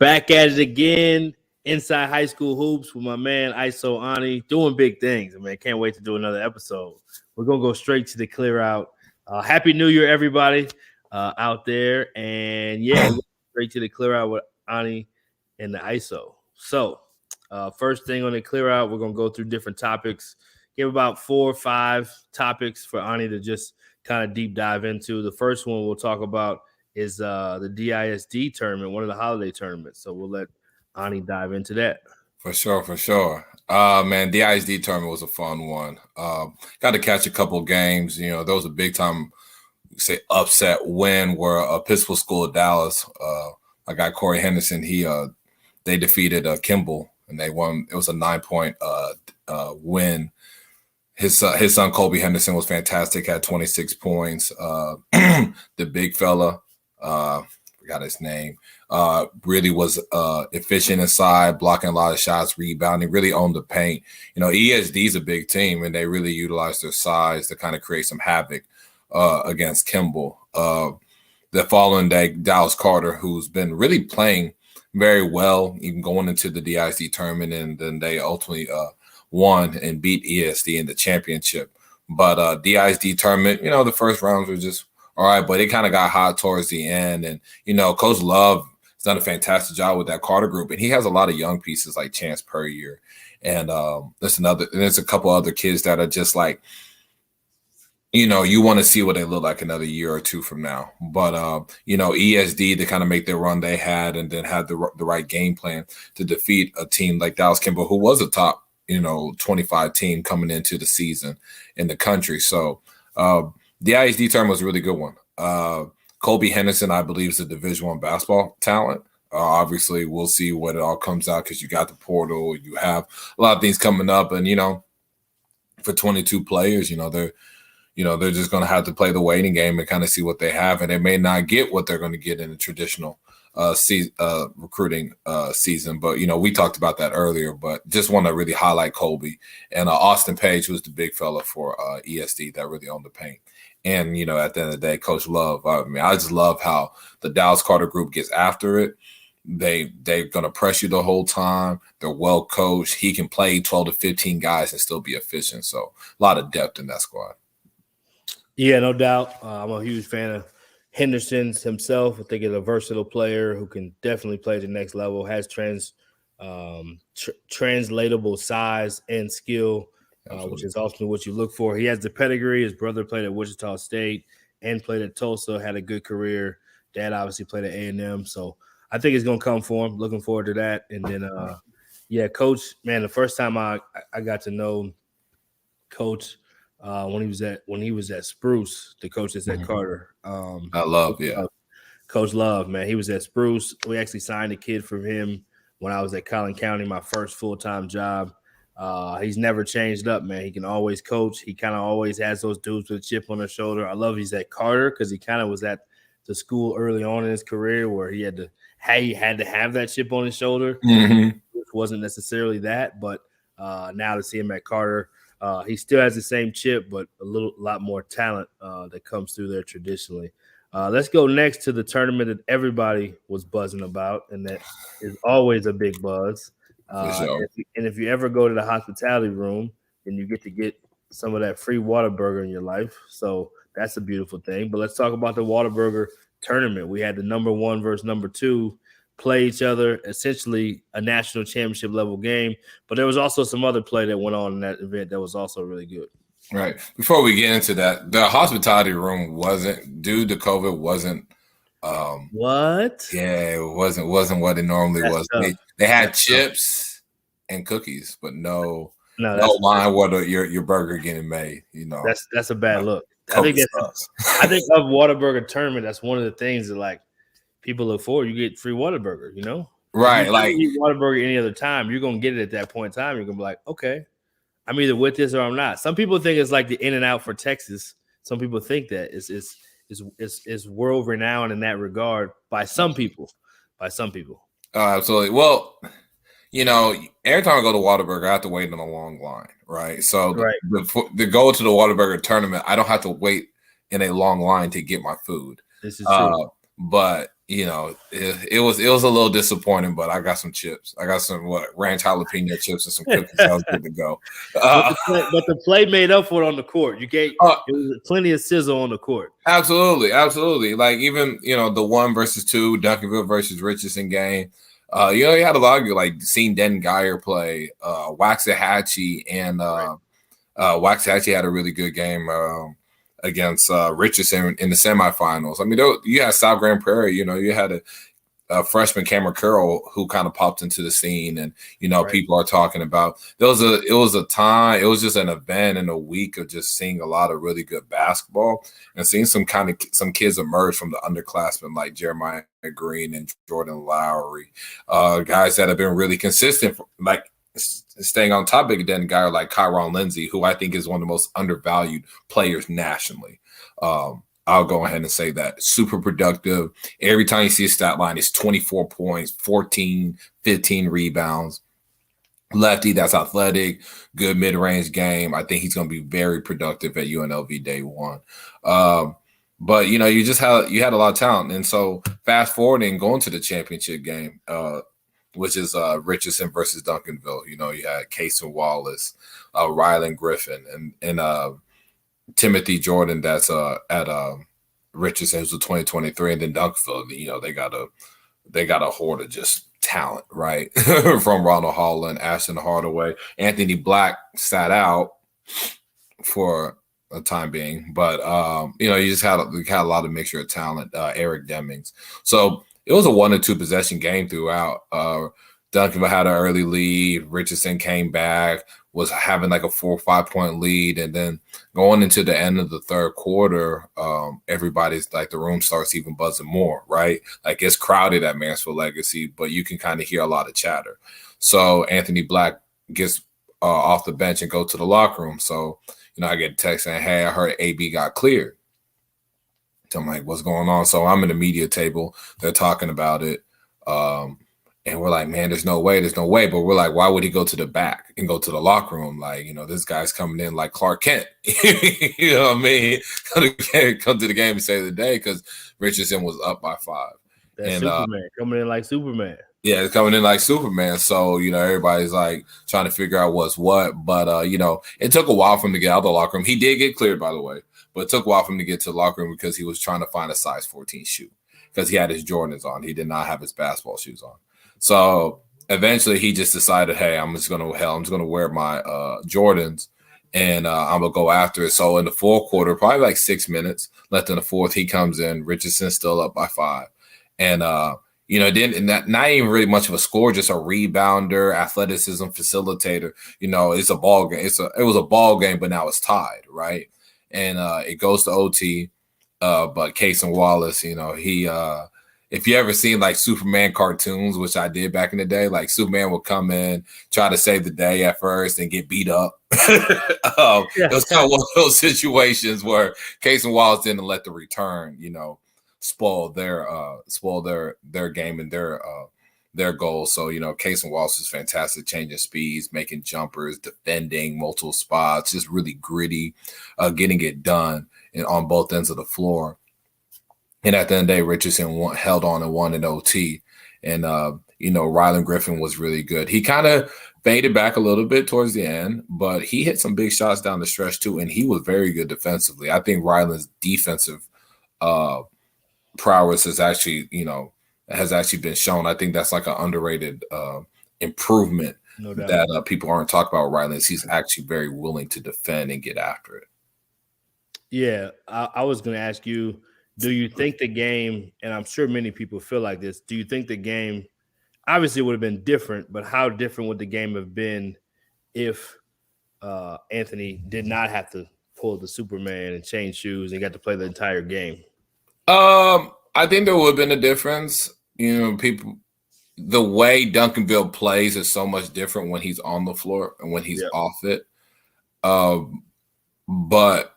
Back at it again, inside high school hoops with my man ISO Ani, doing big things. Man, can't wait to do another episode. We're gonna go straight to the clear out. Happy New Year, everybody out there, and yeah, straight to the clear out with Ani and the ISO. So, first thing on the clear out, we're gonna go through different topics. Give about 4 or 5 topics for Ani to just kind of deep dive into. The first one we'll talk about is the DISD tournament, one of the holiday tournaments. So we'll let Ani dive into that. For sure. Man, DISD tournament was a fun one. Got to catch a couple games. You know, there was a big time, say, upset win where Episcopal School of Dallas, I got Corey Henderson. They defeated Kimball and they won. It was a 9-point win. His son Colby Henderson was fantastic. Had 26 points. The big fella. Forgot his name. Really was efficient inside, blocking a lot of shots, rebounding, really owned the paint. You know, ESD is a big team, and they really utilized their size to kind of create some havoc against Kimball. The following day, Dallas Carter, who's been really playing very well, even going into the DISD tournament, and then they ultimately won and beat ESD in the championship. But DISD tournament, you know, the first rounds were just all right, but it kind of got hot towards the end. And, you know, Coach Love has done a fantastic job with that Carter group. And he has a lot of young pieces like Chance Puryear. And there's a couple other kids that are just like, you know, you want to see what they look like another year or two from now. But, you know, ESD to kind of make their run they had and then had the right game plan to defeat a team like Dallas Kimball, who was a top, 25 team coming into the season in the country. So, the ISD tournament was a really good one. Colby Henderson, I believe, is a Division I basketball talent. Obviously, we'll see what it all comes out because you got the portal, you have a lot of things coming up, and for 22 players, they're just going to have to play the waiting game and kind of see what they have, and they may not get what they're going to get in a traditional recruiting season. But we talked about that earlier. But just want to really highlight Colby and Austin Page, who's the big fella for ESD that really owned the paint. And, at the end of the day, Coach Love, I just love how the Dallas Carter group gets after it. They're going to press you the whole time. They're well coached. He can play 12 to 15 guys and still be efficient. So a lot of depth in that squad. Yeah, no doubt. I'm a huge fan of Henderson's himself. I think he's a versatile player who can definitely play at the next level, has translatable size and skill. Which is ultimately what you look for. He has the pedigree. His brother played at Wichita State and played at Tulsa, had a good career. Dad obviously played at A&M. So I think it's going to come for him. Looking forward to that. And then, Coach, man, the first time I got to know Coach when he was at Spruce, the coach that's at Carter. Coach Love, man. He was at Spruce. We actually signed a kid from him when I was at Collin County, my first full-time job. He's never changed up, man. He can always coach. He kind of always has those dudes with a chip on their shoulder. I love he's at Carter because he kind of was at the school early on in his career where he had to have that chip on his shoulder, which wasn't necessarily that. But now to see him at Carter, he still has the same chip, but a lot more talent that comes through there traditionally. Let's go next to the tournament that everybody was buzzing about, and that is always a big buzz. If you ever go to the hospitality room, then you get some of that free Whataburger in your life. So that's a beautiful thing. But let's talk about the Whataburger Tournament. We had the number 1 versus number 2 play each other, essentially a national championship level game. But there was also some other play that went on in that event that was also really good. Right. Before we get into that, the hospitality room due to COVID wasn't. What? Yeah, it wasn't what it normally was. They had chips and cookies, but no line where your burger getting made. That's a bad look. I think of Whataburger Tournament, that's one of the things that like people look for. You get free Whataburger, right? If you eat Whataburger any other time, you're gonna get it at that point in time. You're gonna be like, okay, I'm either with this or I'm not. Some people think it's like the In-N-Out for Texas. Some people think that is world renowned in that regard by some people. Absolutely. Well, every time I go to Whataburger, I have to wait in a long line, right? So to go to the Whataburger Tournament, I don't have to wait in a long line to get my food. This is true. But it was a little disappointing, but I got some chips. I got some ranch jalapeno chips and some cookies. I was good to go. But the play made up for it on the court. It was plenty of sizzle on the court. Absolutely. Like even the 1 versus 2 Duncanville versus Richardson game. You had a lot of like seeing Den Geyer play, Waxahachie, and Waxahachie had a really good game against Richardson in the semifinals. I mean, you had South Grand Prairie. You had a freshman Cameron Curl who kind of popped into the scene, and people are talking about. It was a time. It was just an event in a week of just seeing a lot of really good basketball and seeing some kids emerge from the underclassmen like Jeremiah Green and Jordan Lowry, guys that have been really consistent, like staying on topic. Then a guy like Kyron Lindsay, who I think is one of the most undervalued players nationally. I'll go ahead and say that. Super productive. Every time you see a stat line, it's 24 points, 14, 15 rebounds. Lefty, that's athletic, good mid-range game. I think he's going to be very productive at UNLV day one. But you had a lot of talent, and so fast forwarding, going to the championship game, which is Richardson versus Duncanville. You had Kason Wallace, Rylan Griffin, and Timothy Jordan. That's at Richardson, who's a 2023, and then Duncanville. They got a horde of just talent, right? From Ronald Holland, Ashton Hardaway, Anthony Black sat out for a time being, but you just had a lot of mixture of talent. Eric Demings, so it was a 1 or 2 possession game throughout. Duncanville had an early lead. Richardson came back, was having like a 4 or 5 point lead, and then going into the end of the third quarter, everybody's like the room starts even buzzing more, right? Like it's crowded at Mansfield Legacy, but you can kind of hear a lot of chatter. So Anthony Black gets off the bench and go to the locker room. So I get a text saying, "Hey, I heard AB got cleared." So I'm like, "What's going on?" So I'm in the media table. They're talking about it. And we're like, "Man, there's no way. But we're like, why would he go to the back and go to the locker room? Like, this guy's coming in like Clark Kent. You know what I mean? Come to the game and save the day, because Richardson was up by 5. That's Superman coming in like Superman. Yeah, it's coming in like Superman. So, everybody's like trying to figure out what's what. But, it took a while for him to get out of the locker room. He did get cleared, by the way, but it took a while for him to get to the locker room because he was trying to find a size 14 shoe because he had his Jordans on. He did not have his basketball shoes on. So eventually he just decided, hey, I'm just going to wear my Jordans and I'm going to go after it. So in the fourth quarter, probably like 6 minutes left in the fourth, he comes in. Richardson's still up by 5. And, not even really much of a score, just a rebounder, athleticism, facilitator. It's a ball game. It was a ball game, but now it's tied, right? And it goes to OT. But Kason Wallace, he if you ever seen like Superman cartoons, which I did back in the day, like Superman would come in, try to save the day at first and get beat up. It was kind of one of those situations where Kason Wallace didn't let the return, spoil their game and their goals. So, Kason Wallace is fantastic, changing speeds, making jumpers, defending multiple spots, just really gritty, getting it done and on both ends of the floor. And at the end of the day, Richardson held on and won in OT. And, Rylan Griffin was really good. He kind of faded back a little bit towards the end, but he hit some big shots down the stretch too. And he was very good defensively. I think Rylan's defensive prowess has actually been shown. I think that's like an underrated improvement that people aren't talking about. Rylan, he's actually very willing to defend and get after it. Yeah, I was going to ask you, do you think the game, and I'm sure many people feel like this, do you think the game obviously would have been different, but how different would the game have been if Anthony did not have to pull the Superman and change shoes and got to play the entire game? I think there would have been a difference. The way Duncanville plays is so much different when he's on the floor and when he's off it. But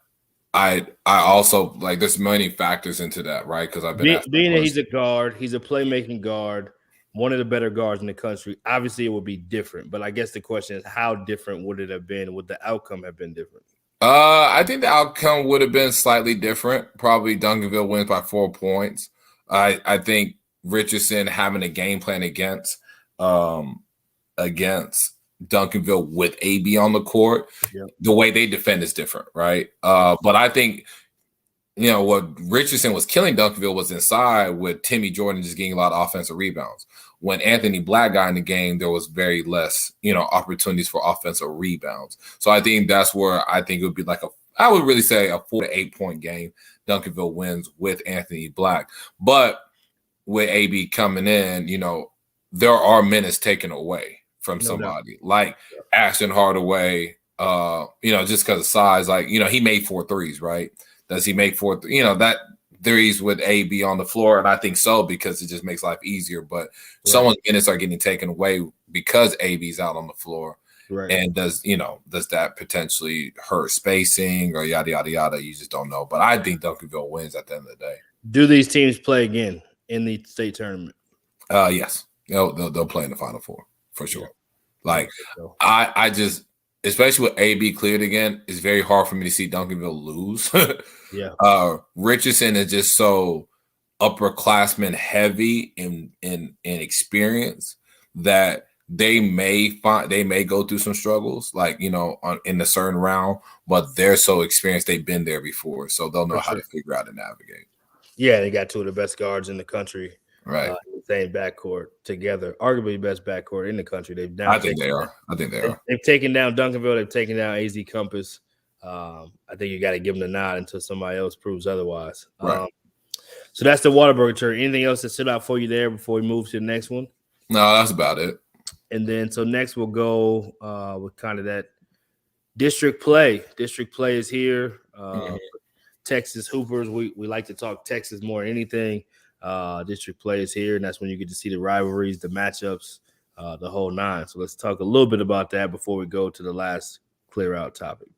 I also like there's many factors into that, right? Because I've been being that he's a guard, he's a playmaking guard, one of the better guards in the country. Obviously, it would be different, but I guess the question is, how different would it have been? Would the outcome have been different? I think the outcome would have been slightly different. Probably Duncanville wins by 4 points. I think Richardson having a game plan against Duncanville with AB on the court. Yep. The way they defend is different, right? But I think, what Richardson was killing Duncanville was inside with Timmy Jordan just getting a lot of offensive rebounds. When Anthony Black got in the game, there was very less, opportunities for offensive rebounds. So I think that's where I think it would be I would really say a 4 to 8 point game. Duncanville wins with Anthony Black. But with AB coming in, there are minutes taken away from somebody like Ashton Hardaway, just because of size. Like, he made 4 threes, right? Does he make 4? That threes with AB on the floor? And I think so, because it just makes life easier. But someone's minutes are getting taken away because AB's out on the floor. Right. And does that potentially hurt spacing or yada, yada, yada? You just don't know. But I think Duncanville wins at the end of the day. Do these teams play again in the state tournament? Yes. They'll play in the Final Four for sure. Yeah. I just, especially with AB cleared again, it's very hard for me to see Duncanville lose. Richardson is just so upperclassman heavy in experience that they may go through some struggles, in a certain round, but they're so experienced, they've been there before, so they'll know how to figure out and navigate. Yeah, they got 2 of the best guards in the country. Right. In the same backcourt together, arguably the best backcourt in the country. I think they are. They've taken down Duncanville. They've taken down AZ Compass. I think you got to give them the nod until somebody else proves otherwise. Right. So that's the Whataburger Tournament. Anything else that stood out for you there before we move to the next one? No, that's about it. And then so next we'll go with kind of that district play. District play is here. Texas Hoopers. We like to talk Texas more than anything. District play is here, and that's when you get to see the rivalries, the matchups, the whole nine. So let's talk a little bit about that before we go to the last clear out topic.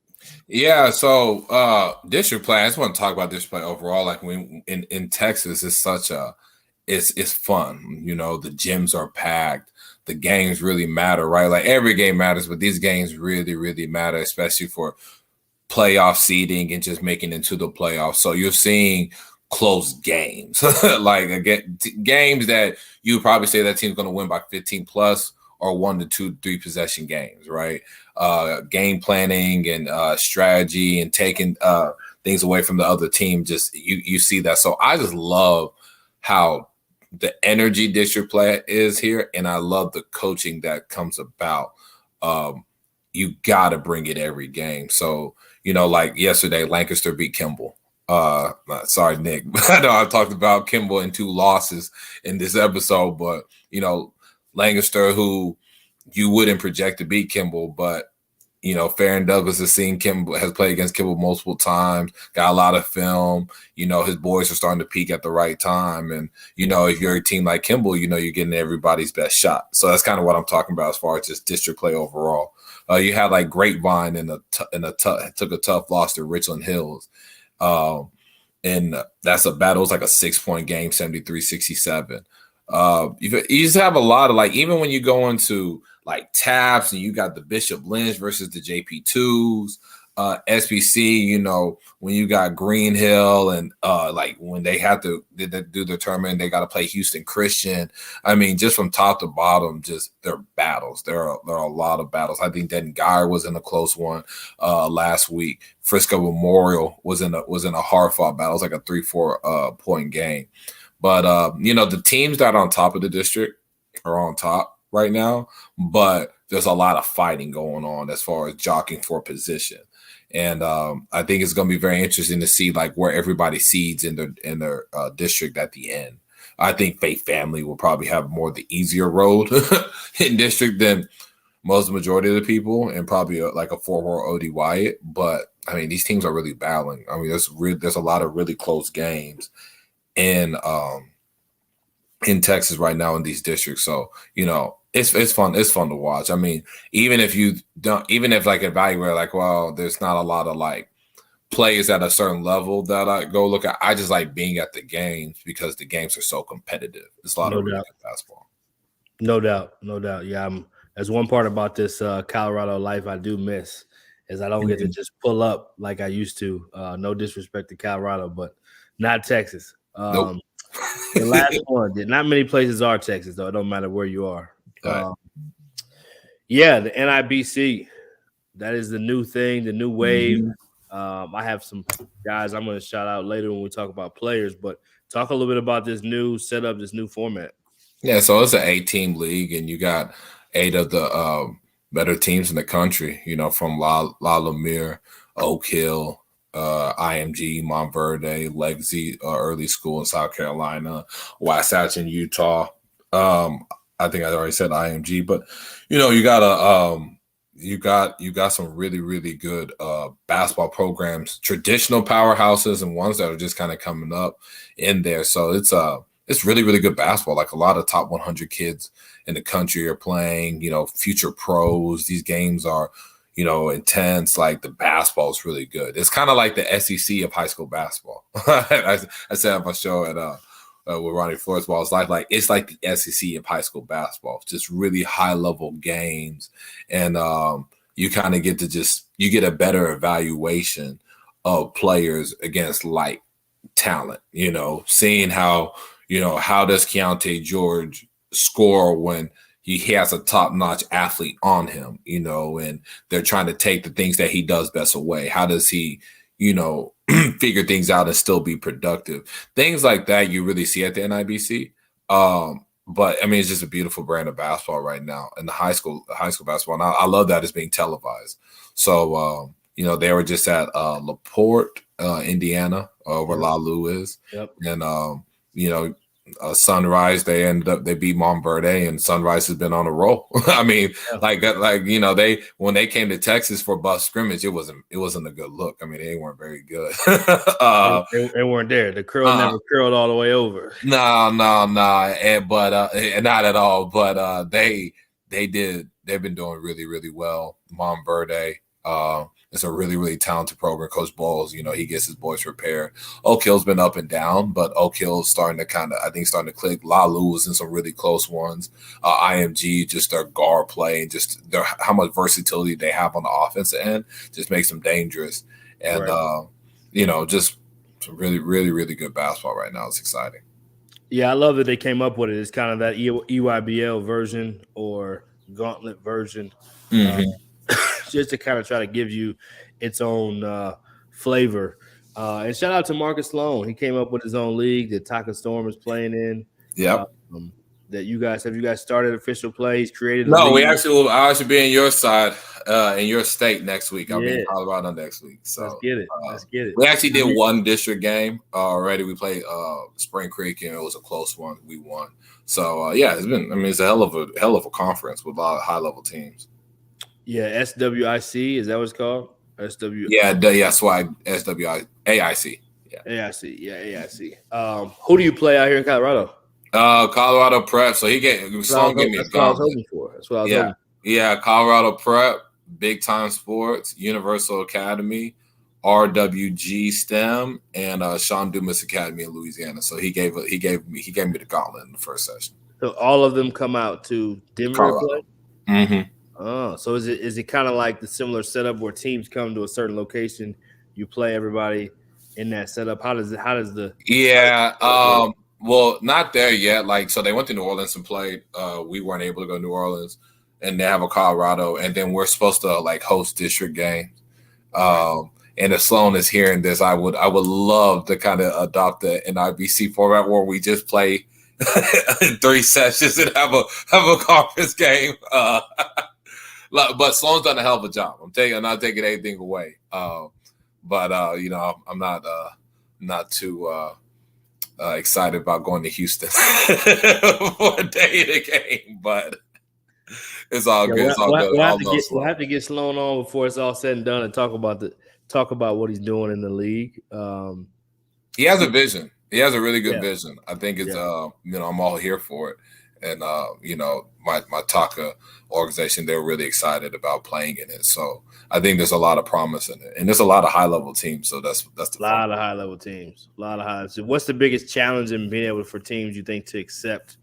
Yeah, so district play, I just want to talk about district play overall. Like when in Texas, it's such it's fun. The gyms are packed. The games really matter, right? Like every game matters, but these games really, really matter, especially for playoff seeding and just making it into the playoffs. So you're seeing close games, games that you probably say that team's going to win by 15 plus, or 1 to 2, 3 possession games, right? Game planning and strategy and taking things away from the other team. Just you see that. So I just love how the energy district play is here, and I love the coaching that comes about. You got to bring it every game. So like yesterday, Lancaster beat Kimball. Sorry, Nick. I know I talked about Kimball in 2 losses in this episode, but Lancaster, who you wouldn't project to beat Kimball, but Farron Douglas has played against Kimball multiple times, got a lot of film. His boys are starting to peak at the right time, and if you're a team like Kimball, you're getting everybody's best shot. So that's kind of what I'm talking about as far as just district play overall. You had like Grapevine took a tough loss to Richland Hills. And that's a battle. It's like a 6-point game, 73-67. You just have a lot of even when you go into like TAPS and you got the Bishop Lynch versus the JP2s, SBC, when you got Green Hill and when they have to do the tournament, they got to play Houston Christian. I mean, just from top to bottom, just they're battles. There are a lot of battles. I think Denton Geyer was in a close one last week. Frisco Memorial was in a hard fought battle. It was like a 3-4 point game. But the teams that are on top of the district are on top right now, but there's a lot of fighting going on as far as jockeying for position. And I think it's going to be very interesting to see where everybody seeds in their district at the end. I think Faith Family will probably have more the easier road in district than most majority of the people, and probably a 4-4 OD Wyatt. But I mean, these teams are really battling. I mean, there's a lot of really close games in Texas right now in these districts. So it's fun. It's fun to watch. I mean, even if evaluate well, there's not a lot of plays at a certain level that I go look at. I just like being at the games because the games are so competitive. It's a lot of really good basketball. No doubt. Yeah, that's one part about this Colorado life I do miss is I don't get to just pull up like I used to. No disrespect to Colorado, but not Texas. Nope. The last one. Not many places are Texas, though. It don't matter where you are. Right. Yeah, the NIBC. That is the new thing, the new wave. Mm-hmm. I have some guys I'm going to shout out later when we talk about players, but talk a little bit about this new setup, this new format. Yeah, so it's an 8-team league, and you got 8 of the better teams in the country, from La Lumiere, Oak Hill, IMG, Montverde, Legacy Early School in South Carolina, Wasatch in Utah. I think I already said IMG, but you got some really, really good basketball programs, traditional powerhouses, and ones that are just kind of coming up in there. So it's really, really good basketball. Like a lot of top 100 kids in the country are playing, future pros. These games are, intense. Like the basketball is really good. It's kind of like the SEC of high school basketball. I said on my show at with Ronnie Flores Ball. It's like the SEC of high school basketball. It's just really high level games. And you kind of get you get a better evaluation of players against light talent, seeing how does Keontae George score when he has a top-notch athlete on him, and they're trying to take the things that he does best away. How does he, figure things out and still be productive? Things like that you really see at the NIBC. But I mean, it's just a beautiful brand of basketball right now, and the high school basketball. And I love that it's being televised. So, they were just at LaPorte, Indiana, where La Lu is. Yep. And, Sunrise, they beat Montverde, and Sunrise has been on a roll. I mean, when they came to Texas for bus scrimmage, it wasn't a good look. I mean, they weren't very good. They weren't there. The curl never curled all the way over. No, and not at all. But they've been doing really, really well. Montverde, it's a really, really talented program. Coach Bowles, he gets his boys prepared. Oak Hill's been up and down, but Oak Hill's starting to click. La Lu was in some really close ones. IMG, just their guard play and just how much versatility they have on the offensive end just makes them dangerous. And, right. Just some really, really, really good basketball right now. It's exciting. Yeah, I love that they came up with it. It's kind of that EYBL version or gauntlet version. Mm-hmm. Just to kind of try to give you its own flavor. And shout out to Marcus Sloan. He came up with his own league that Taka Storm is playing in. Yep. That you guys started official plays, created? No, I'll actually be in your side, in your state next week. I'll be in Colorado next week. So let's get it. We actually did one district game already. We played Spring Creek, and it was a close one. We won. So it's a hell of a conference with a lot of high level teams. Yeah, SWIC, is that what it's called? SW. Yeah, that's why AIC. Yeah, AIC. Yeah, AIC. Who do you play out here in Colorado? Colorado Prep. So Sloan gave me a gauntlet. That's what I was hoping for. Yeah, Colorado Prep, Big Time Sports, Universal Academy, RWG STEM, and Sean Dumas Academy in Louisiana. So he gave me the gauntlet in the first session. So all of them come out to Denver to play? Mm-hmm. Oh, so is it kind of like the similar setup where teams come to a certain location, you play everybody in that setup? How does the well, not there yet. So they went to New Orleans and played. We weren't able to go to New Orleans, and they have a Colorado, and then we're supposed to host district games. And if Sloan is hearing this, I would love to kind of adopt the NIBC format where we just play in 3 sessions and have a conference game. But Sloan's done a hell of a job. I'm not taking anything away. But I'm not too excited about going to Houston for a day of the game. But it's all good. It's all good. We'll have to get Sloan on before it's all said and done and talk about what he's doing in the league. He has a vision. He has a really good vision. I think it's I'm all here for it. And my Taka organization, they're really excited about playing in it. So I think there's a lot of promise in it, and there's a lot of high level teams. So that's the lot of high level teams. So what's the biggest challenge in being able for teams you think to accept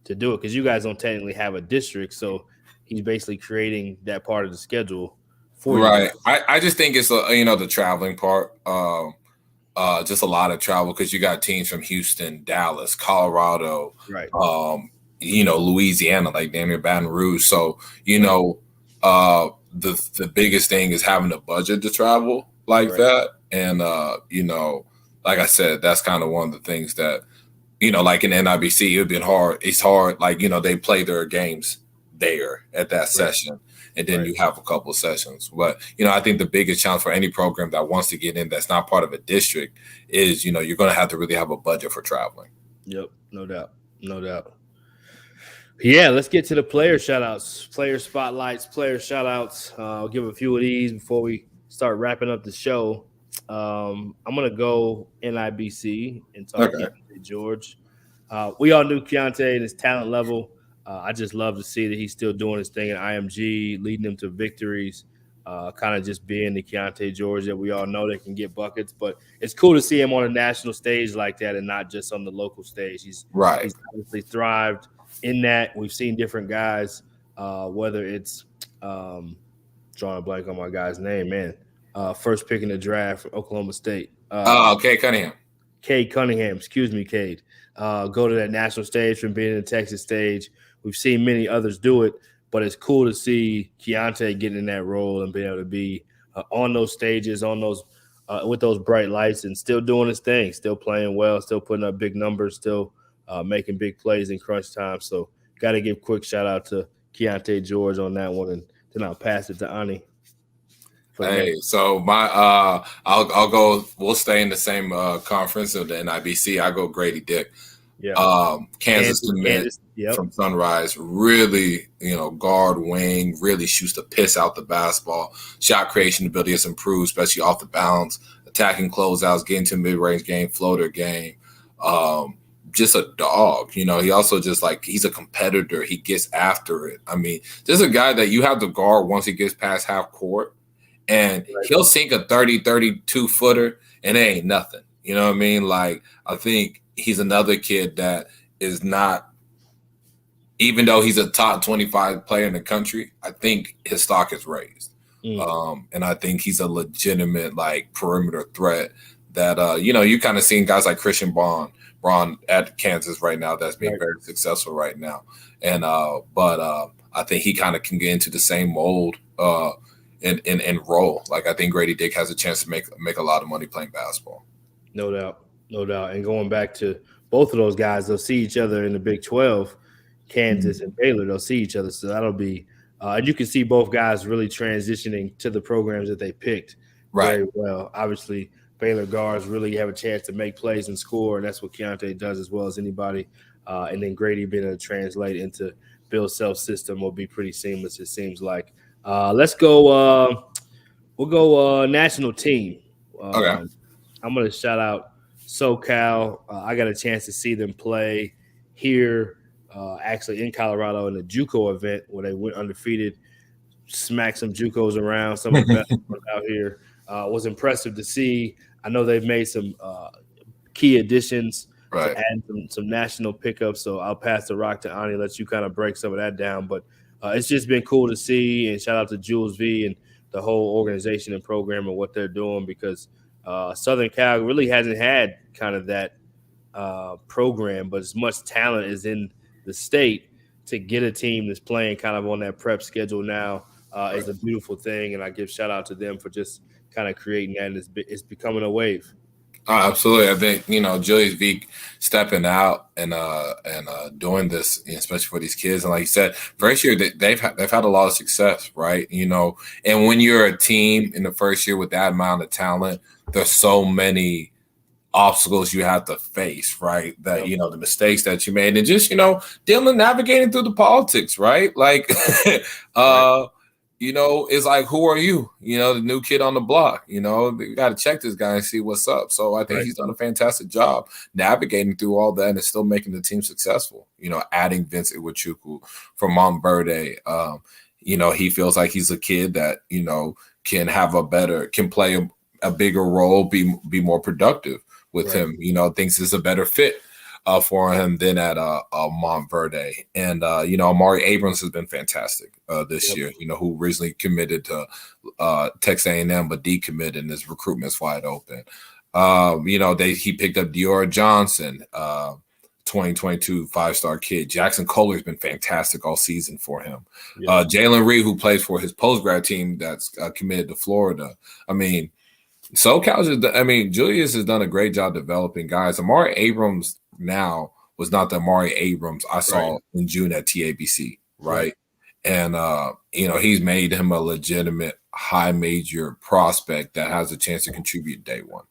to do it? Because you guys don't technically have a district, so he's basically creating that part of the schedule for you. Right. I just think it's the traveling part. just a lot of travel because you got teams from Houston, Dallas, Colorado, Right. Louisiana, like damn near Baton Rouge. So, the biggest thing is having a budget to travel like that. And, like I said, that's kind of one of the things that, like in NIBC, it would be hard. It's hard. Like, they play their games there at that session. And then you have a couple of sessions. But, I think the biggest challenge for any program that wants to get in that's not part of a district is, you're going to have to really have a budget for traveling. Yep. No doubt. No doubt. Yeah, let's get to the player shout-outs, player spotlights, player shout-outs. I'll give a few of these before we start wrapping up the show. I'm going to go NIBC and talk Keontae George. We all knew Keontae and his talent level. I just love to see that he's still doing his thing at IMG, leading them to victories, kind of just being the Keontae George that we all know that can get buckets. But it's cool to see him on a national stage like that and not just on the local stage. He's obviously thrived in that. We've seen different guys, whether it's drawing a blank on my guy's name, man. First pick in the draft from Oklahoma State. Cade Cunningham. Cade Cunningham, excuse me, Cade. Go to that national stage from being in the Texas stage. We've seen many others do it, but it's cool to see Keontae getting in that role and being able to be on those stages, on those with those bright lights, and still doing his thing, still playing well, still putting up big numbers, still making big plays in crunch time. So got to give quick shout out to Keontae George on that one, and then I'll pass it to Ani. Hey, so I'll go. We'll stay in the same conference of the NIBC. I go Grady Dick. Yeah. Kansas commit from Sunrise. Really, guard wing. Really shoots the piss out the basketball. Shot creation ability has improved, especially off the bounce. Attacking closeouts, getting to mid-range game, floater game. Just a dog. He also just he's a competitor. He gets after it. I mean, just a guy that you have to guard once he gets past half court. And he'll sink a 30, 32 footer and it ain't nothing. You know what I mean? I think he's another kid that is not, even though he's a top 25 player in the country, I think his stock is raised. And I think he's a legitimate perimeter threat that, you kind of seeing guys like Christian Braun at Kansas right now that's being very successful right now. And but I think he kind of can get into the same mold and roll. I think Grady Dick has a chance to make a lot of money playing basketball. No doubt. And going back to both of those guys, they'll see each other in the Big 12, Kansas and Baylor. They'll see each other. So that'll be and you can see both guys really transitioning to the programs that they picked very well. Obviously, Baylor guards really have a chance to make plays and score, and that's what Keontae does as well as anybody. And then Grady being able to translate into Bill Self's system will be pretty seamless, it seems like. Let's go. We'll go national team. Okay. I'm going to shout out SoCal. I got a chance to see them play here, actually in Colorado in the JUCO event where they went undefeated, smacked some JUCOs around. Some of the best out here. Was impressive to see. I know they've made some key additions to add some national pickups. So I'll pass the rock to Ani, let you kind of break some of that down. But it's just been cool to see, and shout out to Jules V and the whole organization and program and what they're doing, because Southern Cal really hasn't had kind of that program, but as much talent is in the state to get a team that's playing kind of on that prep schedule now is a beautiful thing, and I give shout out to them for just kind of creating that, and it's becoming a wave. Absolutely. I think, Julius V stepping out and doing this, especially for these kids. And like you said, first year they've had a lot of success, right? And when you're a team in the first year with that amount of talent, there's so many obstacles you have to face, right? That, the mistakes that you made and just, navigating through the politics, right? It's like, who are you? The new kid on the block. You got to check this guy and see what's up. So I think he's done a fantastic job navigating through all that and still making the team successful. Adding Vince Iwuchukwu from Montverde. He feels like he's a kid that, can play a bigger role, be more productive with him. Thinks it's a better fit for him than at Montverde. And, Amari Abrams has been fantastic this year, who originally committed to Texas A&M, but decommitted, and his recruitment's wide open. He picked up Dior Johnson, 2022 5-star kid. Jackson Kohler's been fantastic all season for him. Yeah. Jalen Reed, who plays for his post-grad team that's committed to Florida. I mean, Julius has done a great job developing guys. Amari Abrams now was not the Amari Abrams I saw in June at TABC, right? And, he's made him a legitimate high major prospect that has a chance to contribute day one.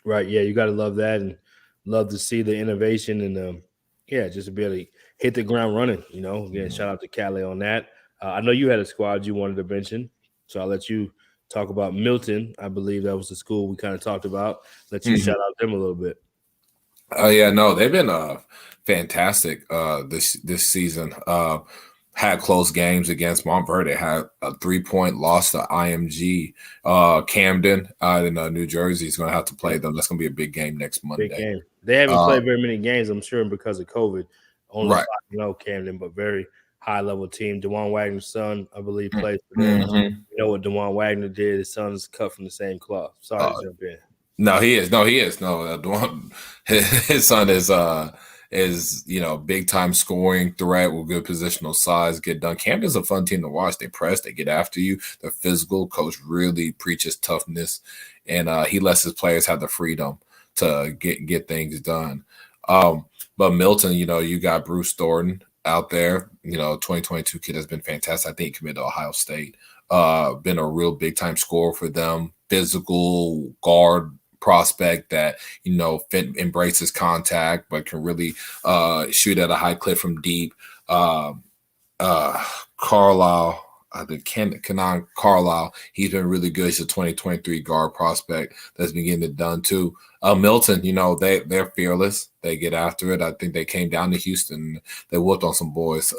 Right. Yeah, you got to love that and love to see the innovation and, just to be able to hit the ground running, Again, shout out to Calais on that. I know you had a squad you wanted to mention, so I'll let you talk about Milton. I believe that was the school we kind of talked about. Let you shout out them a little bit. They've been fantastic this season. Had close games against Montverde, had a 3-point loss to IMG. Camden in New Jersey is going to have to play them. That's going to be a big game next Monday. Big game. They haven't played very many games, I'm sure, because of COVID. Only Camden, but very high-level team. DeJuan Wagner's son, I believe, plays for them. You know what DeJuan Wagner did? His son's cut from the same cloth. Sorry to jump in. No, he is. DeJuan, his son is big time scoring threat with good positional size, get done. Camden's a fun team to watch. They press, they get after you. They're physical. Coach really preaches toughness, and he lets his players have the freedom to get things done. But Milton, you got Bruce Thornton out there. 2022 kid has been fantastic. I think he committed to Ohio State. Been a real big time scorer for them. Physical guard prospect that embraces contact but can really shoot at a high clip from deep. Carlisle, I think Kenan Carlisle, he's been really good. He's a 2023 guard prospect that's been getting it done too. Milton, they're fearless. They get after it. I think they came down to Houston. They whooped on some boys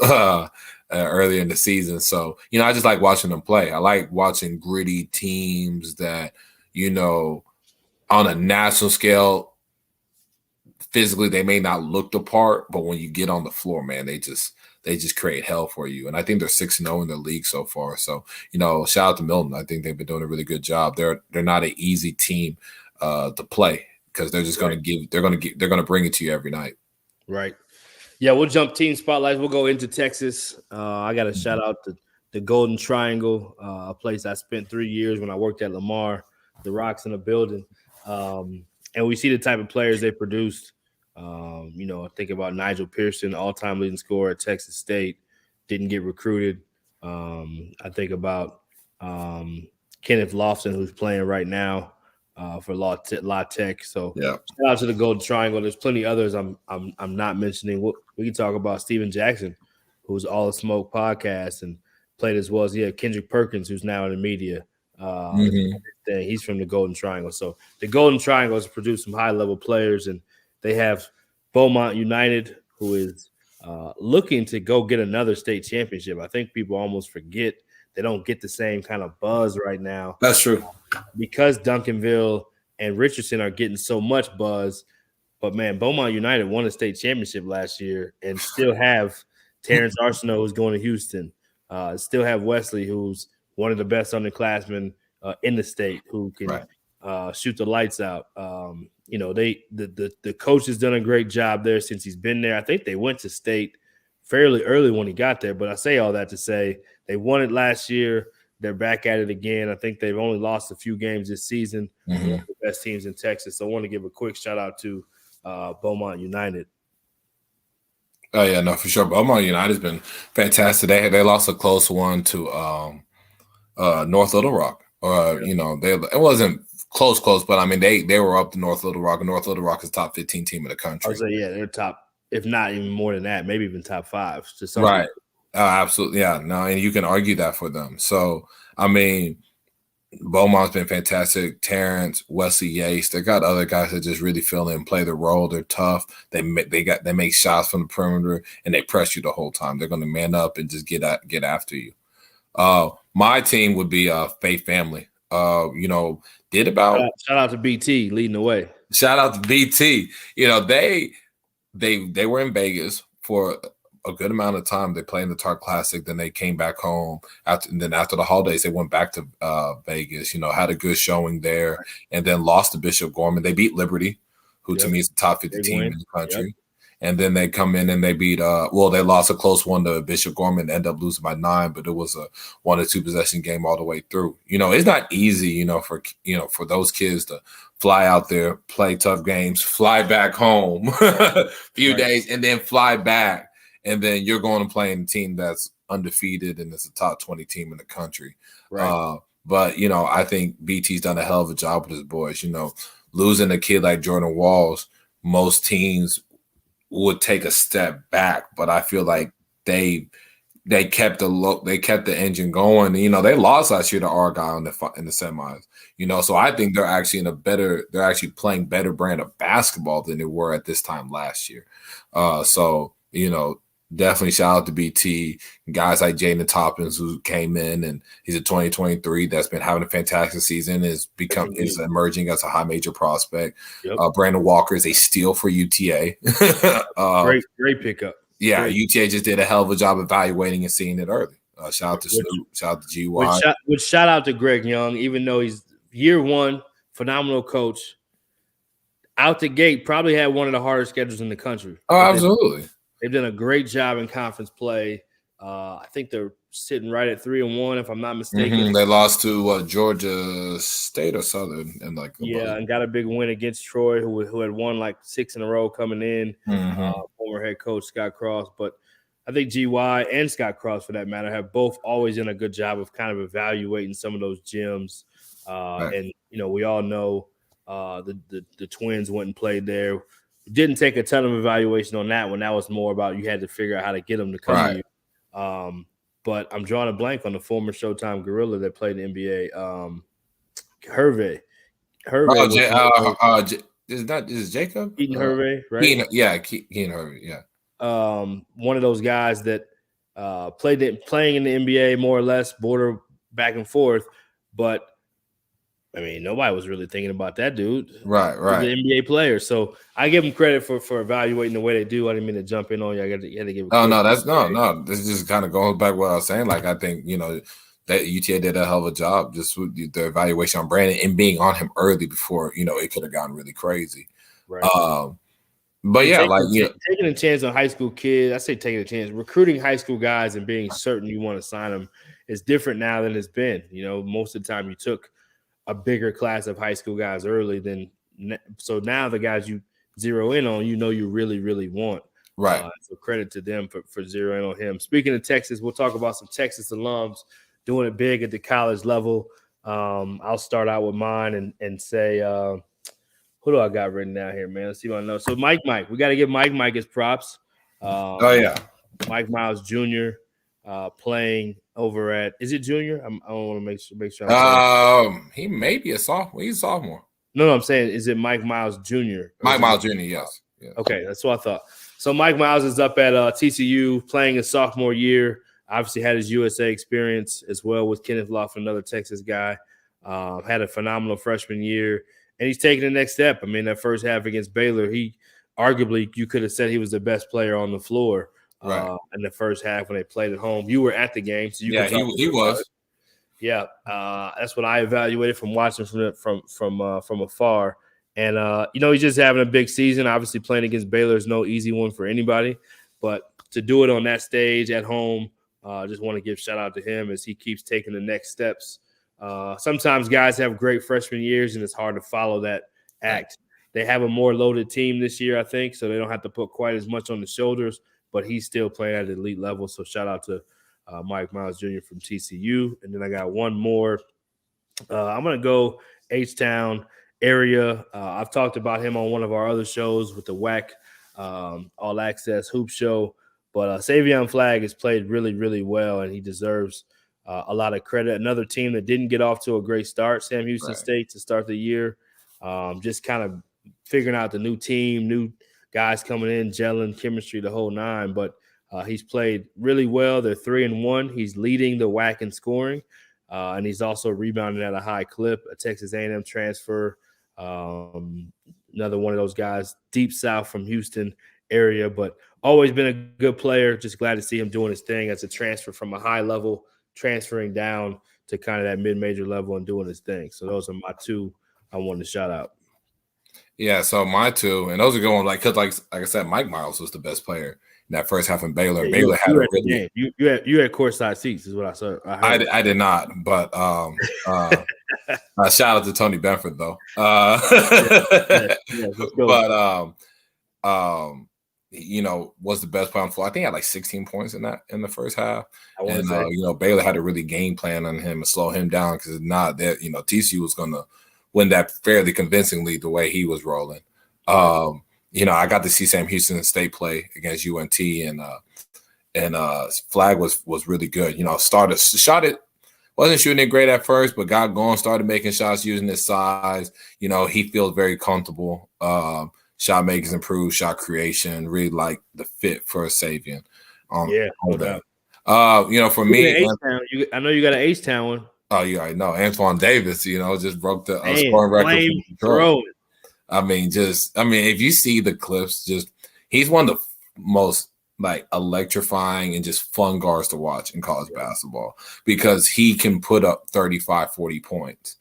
earlier in the season. So, I just like watching them play. I like watching gritty teams that, on a national scale, physically they may not look the part, but when you get on the floor, man, they just create hell for you. And I think they're 6-0 in the league so far. So, shout out to Milton. I think they've been doing a really good job. They're not an easy team to play because they're just going to bring it to you every night. Right. Yeah, we'll jump team spotlights. We'll go into Texas. I got to shout out the Golden Triangle, a place I spent 3 years when I worked at Lamar. The Rocks in the building. And we see the type of players they produced. I think about Nigel Pearson, all-time leading scorer at Texas State, didn't get recruited. I think about Kenneth Lofton, who's playing right now for La Tech. So shout out to the Golden Triangle. There's plenty others I'm not mentioning. We can talk about Steven Jackson, who's All the Smoke podcast and played as well as Kendrick Perkins, who's now in the media. He's from the Golden Triangle. So the Golden Triangle has produced some high-level players, and they have Beaumont United, who is looking to go get another state championship. I think people almost forget they don't get the same kind of buzz right now. That's true. Because Duncanville and Richardson are getting so much buzz. But, man, Beaumont United won a state championship last year and still have Terrence Arsenault, who's going to Houston. Still have Wesley, who's one of the best underclassmen in the state, who can shoot the lights out. The coach has done a great job there since he's been there. I think they went to state fairly early when he got there, but I say all that to say they won it last year. They're back at it again. I think they've only lost a few games this season. One of the best teams in Texas. So I want to give a quick shout out to Beaumont United. Oh yeah, no, for sure. Beaumont United's been fantastic. They lost a close one to North Little Rock. It wasn't close, but I mean they were up to North Little Rock, and North Little Rock is top 15 team in the country. I would say they're top, if not even more than that, maybe even top 5. Right. Absolutely. Yeah. No, and you can argue that for them. So I mean, Beaumont's been fantastic. Terrence, Wesley Yates, they got other guys that just really fill in, play the role. They're tough. They make shots from the perimeter, and they press you the whole time. They're going to man up and just get after you. My team would be Faith Family. Shout out to BT leading the way. Shout out to BT. They were in Vegas for a good amount of time. They played in the Tark Classic, then they came back home. After the holidays, they went back to Vegas, had a good showing there, and then lost to Bishop Gorman. They beat Liberty, who to me is the top 50 team in the country. Yep. And then they come in and they beat they lost a close one to Bishop Gorman, ended up losing by 9, but it was a 1 or 2 possession game all the way through. It's not easy, for those kids to fly out there, play tough games, fly back home a few days, and then fly back. And then you're going to play in a team that's undefeated and it's a top 20 team in the country. Right. But I think BT's done a hell of a job with his boys. Losing a kid like Jordan Walls, most teams would take a step back, but I feel like they kept the engine going. They lost last year to Argyle in the semis. So I think they're actually playing better brand of basketball than they were at this time last year. Definitely shout out to BT, guys like Jaden Toppins, who came in and he's a 2023 that's been having a fantastic season, is emerging as a high major prospect. Yep. Brandon Walker is a steal for UTA. Great pickup. Yeah, great. UTA just did a hell of a job evaluating and seeing it early. Shout out to Snoop, shout out to GY. Shout out to Greg Young, even though he's year one, phenomenal coach. Out the gate, probably had one of the hardest schedules in the country. Oh, absolutely. They've done a great job in conference play. I think they're sitting right at 3-1, if I'm not mistaken. Mm-hmm. They lost to Georgia State or Southern, and and got a big win against Troy, who had won like 6 in a row coming in. Mm-hmm. Former head coach Scott Cross, but I think GY and Scott Cross, for that matter, have both always done a good job of kind of evaluating some of those gyms. And we all know the Twins went and played there. Didn't take a ton of evaluation on that one. That was more about you had to figure out how to get them to come to you. But I'm drawing a blank on the former Showtime Gorilla that played in the NBA. Hervey. Is Jacob? Keaton Hervey, right? Keaton Hervey, yeah. One of those guys that playing in the NBA more or less, border back and forth, but I mean, nobody was really thinking about that dude. Right. The NBA player. So I give him credit for evaluating the way they do. I didn't mean to jump in on you. I had to give. No. This is just kind of going back to what I was saying. Like, I think, that UTA did a hell of a job just with the evaluation on Brandon and being on him early before, it could have gotten really crazy. Right. But taking a chance on high school kids, I say taking a chance, recruiting high school guys and being certain you want to sign them is different now than it's been. Most of the time you took a bigger class of high school guys early so now the guys you zero in on, you really, really want. Right. So credit to them for zeroing on him. Speaking of Texas, we'll talk about some Texas alums doing it big at the college level. I'll start out with mine and say, who do I got written down here, man? Let's see what I know. So Mike, we got to give Mike his props. Mike Miles Jr. Playing over at, is it junior? I don't want to make sure. He may be a sophomore. He's a sophomore. No, I'm saying, is it Mike Miles Jr.? Mike Miles Jr., yes. Okay, that's what I thought. So Mike Miles is up at TCU playing his sophomore year. Obviously had his USA experience as well with Kenneth Laughlin, another Texas guy. Had a phenomenal freshman year, and he's taking the next step. I mean, that first half against Baylor, arguably you could have said he was the best player on the floor. Right. In the first half when they played at home. You were at the game, so he was. Yeah, that's what I evaluated from watching from afar. And he's just having a big season. Obviously, playing against Baylor is no easy one for anybody, but to do it on that stage at home, just want to give shout out to him as he keeps taking the next steps. Sometimes guys have great freshman years, and it's hard to follow that act. They have a more loaded team this year, I think, so they don't have to put quite as much on the shoulders. But he's still playing at an elite level. So shout out to Mike Miles Jr. from TCU. And then I got one more. I'm going to go H-Town area. I've talked about him on one of our other shows with the WAC All Access Hoop Show. But Savion Flagg has played really, really well, and he deserves a lot of credit. Another team that didn't get off to a great start, Sam Houston State, to start the year. Just kind of figuring out the new team, new guys coming in, gelling, chemistry, the whole nine. But he's played really well. They're 3-1. He's leading the WAC in scoring, and he's also rebounding at a high clip. A Texas A&M transfer, another one of those guys deep south from Houston, area, but always been a good player. Just glad to see him doing his thing as a transfer from a high level, transferring down to kind of that mid-major level and doing his thing. So those are my two I wanted to shout out. Yeah, so my two, and those are going because like I said, Mike Miles was the best player in that first half in Baylor. And Baylor had a really you had courtside seats, is what I saw. I did not, but shout out to Tony Benford though. Was the best player on the floor. I think he had like 16 points in the first half. And Baylor had to really game plan on him and slow him down because if not, that TCU was gonna win that fairly convincingly the way he was rolling. I got to see Sam Houston State play against UNT and Flag was really good. Wasn't shooting it great at first, but got going, started making shots using his size. He feels very comfortable. Shot makers improved, shot creation, really like the fit for a Savian. No doubt. For me, I know you got an H-Town one. Oh, you already know Antoine Davis. Just broke the scoring record for Detroit. If you see the clips, he's one of the most like electrifying and just fun guards to watch in college basketball because he can put up 35, 40 points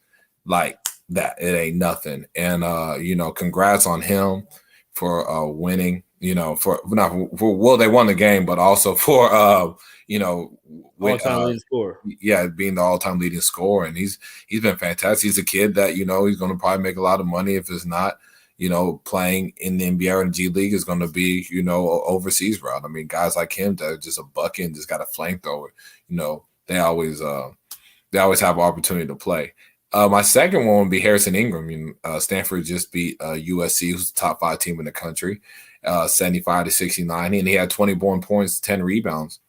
like that. It ain't nothing. And congrats on him for winning. They won the game, but also for all-time leading scorer. Yeah, being the all-time leading scorer, and he's been fantastic. He's a kid that he's going to probably make a lot of money if it's not playing in the NBA or in G League is going to be overseas route. I mean, guys like him that are just a bucket and just got a flamethrower. They always have opportunity to play. My second one would be Harrison Ingram. Stanford just beat USC, who's the top 5 team in the country, 75-69, and he had 21 points, 10 rebounds.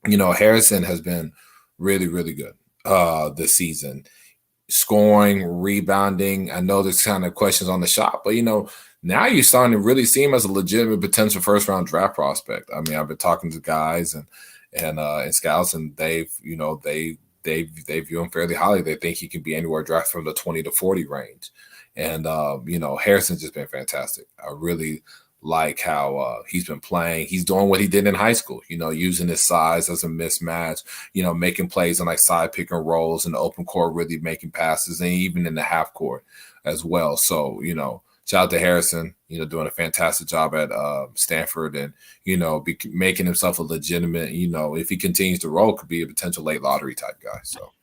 Harrison has been really, really good this season. Scoring, rebounding. I know there's kind of questions on the shot, but now you're starting to really see him as a legitimate potential first-round draft prospect. I mean, I've been talking to guys and scouts, and they view him fairly highly. They think he can be anywhere drafted from the 20 to 40 range. And Harrison's just been fantastic. I really like how he's been playing. He's doing what he did in high school, using his size as a mismatch, making plays on like side pick and rolls in the open court, really making passes, and even in the half court as well. So, shout out to Harrison, doing a fantastic job at Stanford and, making himself a legitimate, if he continues to roll, could be a potential late lottery type guy. So,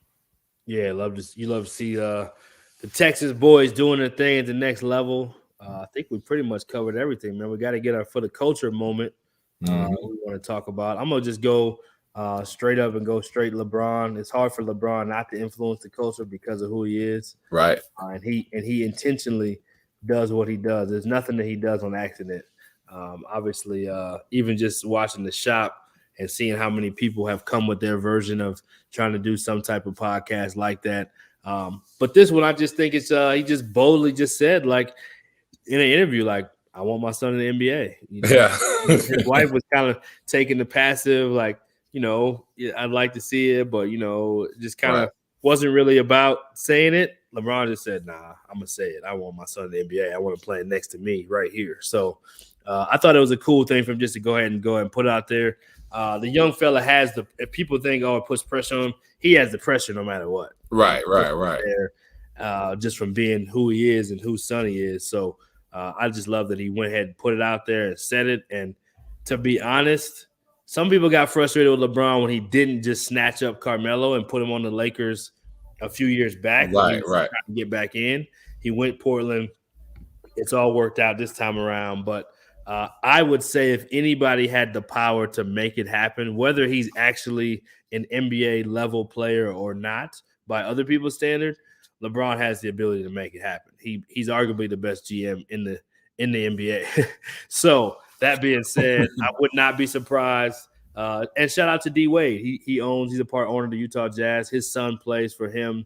yeah, you love to see the Texas boys doing their thing at the next level. I think we pretty much covered everything, man. We got to get our for the culture moment we want to talk about. I'm going to just go straight up and go straight LeBron. It's hard for LeBron not to influence the culture because of who he is. Right. And he intentionally does what he does. There's nothing that he does on accident. Obviously, even just watching the shop and seeing how many people have come with their version of trying to do some type of podcast like that. But this one, I just think it's he just boldly just said, like, in an interview, like, I want my son in the NBA. Yeah. His wife was kind of taking the passive, like, I'd like to see it, but, just kind of wasn't really about saying it. LeBron just said, nah, I'm going to say it. I want my son in the NBA. I want him playing next to me right here. So I thought it was a cool thing for him just to go ahead and put it out there. The young fella has if people think, it puts pressure on him, he has the pressure no matter what. Right. Just from being who he is and whose son he is. So I just love that he went ahead and put it out there and said it. And to be honest, some people got frustrated with LeBron when he didn't just snatch up Carmelo and put him on the Lakers a few years back. Right. Trying to get back in. He went Portland. It's all worked out this time around. But I would say if anybody had the power to make it happen, whether he's actually an NBA level player or not, by other people's standard, LeBron has the ability to make it happen. He's arguably the best GM in the NBA. So that being said, I would not be surprised. And shout out to D Wade. He's a part owner of the Utah Jazz. His son plays for him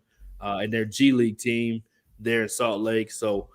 in their G League team there in Salt Lake. So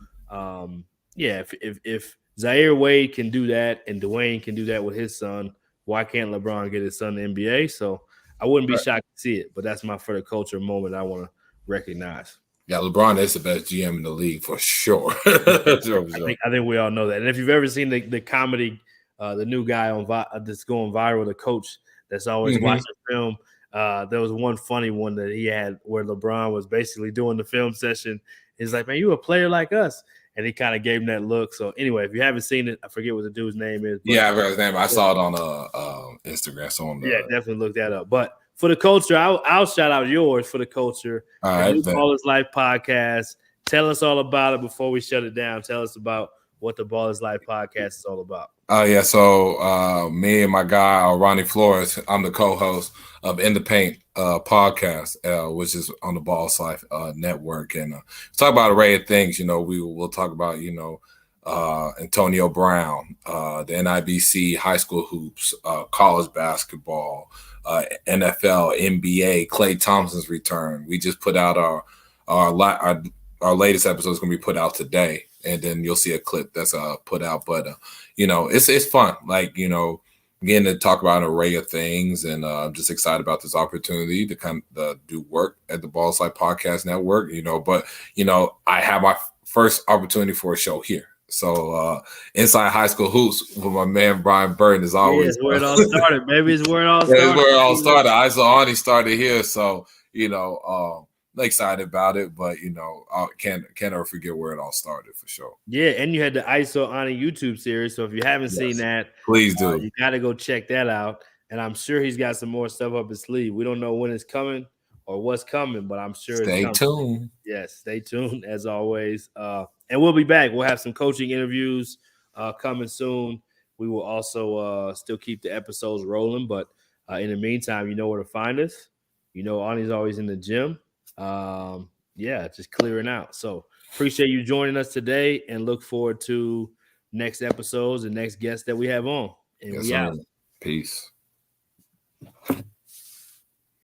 if Zaire Wade can do that and Dwayne can do that with his son, why can't LeBron get his son in the NBA? So I wouldn't be shocked to see it, but that's my for the culture moment I want to recognize. Yeah, LeBron is the best GM in the league for sure. I think we all know that. And if you've ever seen the comedy, the new guy on that's going viral, the coach that's always watching film. There was one funny one that he had where LeBron was basically doing the film session. He's like, "Man, you a player like us," and he kind of gave him that look. So anyway, if you haven't seen it, I forget what the dude's name is. But, I read his name. I saw it on Instagram. So definitely look that up. But for the culture, I'll shout out yours for the culture. All right, the New Ball is Life podcast. Tell us all about it before we shut it down. Tell us about what the Ball is Life podcast is all about. Yeah, so me and my guy Ronnie Flores, I'm the co-host of In the Paint podcast, which is on the Ball is Life network, and talk about an array of things. We'll talk about Antonio Brown, the NIBC, high school hoops, college basketball, NFL, NBA, Klay Thompson's return. We just put out our latest episode is going to be put out today, and then you'll see a clip that's put out. But it's fun, getting to talk about an array of things, and I'm just excited about this opportunity to kind of do work at the Ball is Life Podcast Network. But I have my first opportunity for a show here. So inside high school hoops with my man Brian Burton is always where it all started. Maybe it's where it all started. It's where it all started. I saw Ani started here, so excited about it, but I can't ever forget where it all started for sure. Yeah, and you had the ISO Ani YouTube series. So if you haven't seen that, please do. You got to go check that out. And I'm sure he's got some more stuff up his sleeve. We don't know when it's coming or what's coming, but I'm sure stay tuned. Yes, stay tuned as always. And we'll be back. We'll have some coaching interviews coming soon. We will also still keep the episodes rolling, but in the meantime, you know where to find us. Ani's always in the gym. Just clearing out. So appreciate you joining us today, and look forward to next episodes and next guests that we have on. And yes, sir. Peace.